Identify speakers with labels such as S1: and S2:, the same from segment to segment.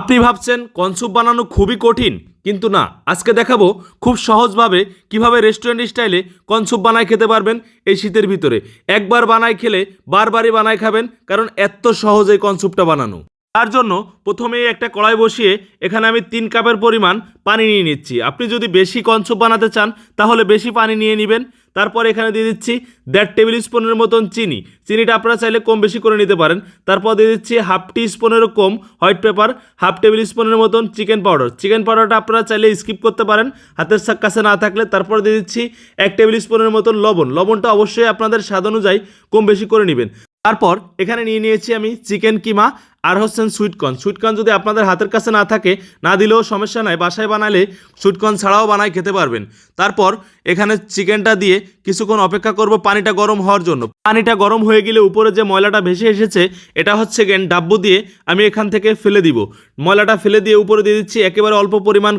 S1: আপনি ভাবছেন কর্নস্যুপ বানানো খুবই কঠিন, কিন্তু না, আজকে দেখাবো খুব সহজভাবে কিভাবে রেস্টুরেন্ট স্টাইলে কর্নস্যুপ বানায় খেতে পারবেন এই শীতের ভিতরে। একবার বানায় খেলে বারবারই বানায় খাবেন, কারণ এত সহজ এই কর্নস্যুপটা বানানো। তার জন্য প্রথমেই একটা কড়াই বসিয়ে এখানে আমি 3 কাপের পরিমাণ পানি নিয়ে নিচ্ছি। আপনি যদি বেশি কর্নস্যুপ বানাতে চান তাহলে বেশি পানি নিয়ে নেবেন। তারপর এখানে দিয়ে দিচ্ছি 1.5 টেবিল স্পুনের মতন চিনি। চিনিটা আপনারা চাইলে কম বেশি করে নিতে পারেন। তারপর দিয়ে দিচ্ছি হাফ টি স্পুনেরও কম হোয়াইট পেপার, হাফ টেবিল স্পুনের মতন চিকেন পাউডার। চিকেন পাউডারটা আপনারা চাইলে স্কিপ করতে পারেন হাতের কাছে না থাকলে। তারপর দিয়ে দিচ্ছি 1 টেবিল স্পুনের মতন লবণ। লবণটা অবশ্যই আপনাদের স্বাদ অনুযায়ী কম বেশি করে নেবেন। তারপর এখানে নিয়ে নিয়েছি আমি চিকেন কিমা আর হচ্ছেন সুইটকর্ন। সুইটকর্ন যদি আপনাদের হাতের কাছে না থাকে, না দিলেও সমস্যা নাই, বাসায় বানালে সুইটকর্ন ছাড়াও বানায় খেতে পারবেন। তারপর এখানে চিকেনটা দিয়ে কিছুক্ষণ অপেক্ষা করব পানিটা গরম হওয়ার জন্য। পানিটা গরম হয়ে গেলে উপরে যে ময়লাটা ভেসে এসেছে এটা হচ্ছে ডাব্বু দিয়ে আমি এখান থেকে ফেলে দিব। ময়লাটা ফেলে দিয়ে উপরে দিয়ে দিচ্ছি একেবারে অল্প পরিমাণ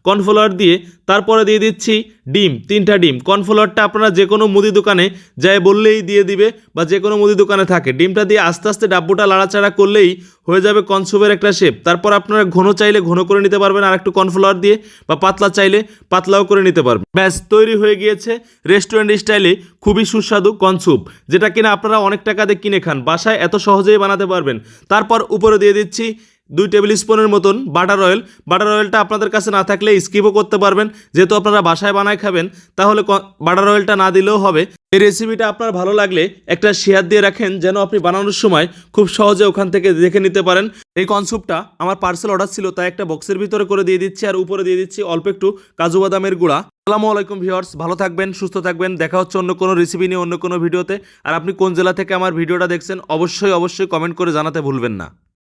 S1: কর্নফ্লাওয়ার দিয়ে। তারপরে দিয়ে দিচ্ছি ডিম, 3টা ডিম। কর্নফ্লাওয়ারটা আপনারা যে কোনো মুদি দোকানে যাই বললেই দিয়ে দিবে, বা যে কোনো মুদি দোকানে থাকে। ডিমটা দিয়ে আস্তে আস্তে ডাব্বুটা লাড়াচাড়া করলেই হয়ে যাবে কর্নস্যুপের একটা শেপ। তারপর আপনারা ঘন চাইলে ঘন করে নিতে পারবেন আর একটু কর্নফ্লাওয়ার দিয়ে, বা পাতলা চাইলে পাতলাও করে নিতে পারবেন। ব্যাস তৈরি হয়ে গিয়েছে রেস্টুরেন্ট স্টাইলে খুবই সুস্বাদু কর্নস্যুপ, যেটা কিনা আপনারা অনেক টাকা দিয়ে কিনে খান, বাসায় এত সহজেই বানাতে পারবেন। তারপর উপরে দিয়ে দিচ্ছি 2 টেবিল স্পুনের মতন বাটার অয়েল। বাটার অয়েলটা আপনাদের কাছে না থাকলে স্কিপও করতে পারবেন, যেহেতু আপনারা বাসায় বানায় খাবেন তাহলে বাটার অয়েলটা না দিলেও হবে। এই রেসিপিটা আপনার ভালো লাগলে একটা শেয়ার দিয়ে রাখেন, যেন আপনি বানানোর সময় খুব সহজে ওখান থেকে দেখে নিতে পারেন। এই কর্নস্যুপটা আমার পার্সেল অর্ডার ছিল, তাই একটা বক্সের ভিতরে করে দিয়ে দিচ্ছি, আর উপরে দিয়ে দিচ্ছি অল্প একটু কাজু বাদামের গুঁড়া। আসসালামু আলাইকুম ভিউয়ার্স, ভালো থাকবেন, সুস্থ থাকবেন। দেখা হচ্ছে অন্য কোনো রেসিপি নিয়ে অন্য কোনো ভিডিওতে। আর আপনি কোন জেলা থেকে আমার ভিডিওটা দেখছেন অবশ্যই কমেন্ট করে জানাতে ভুলবেন না।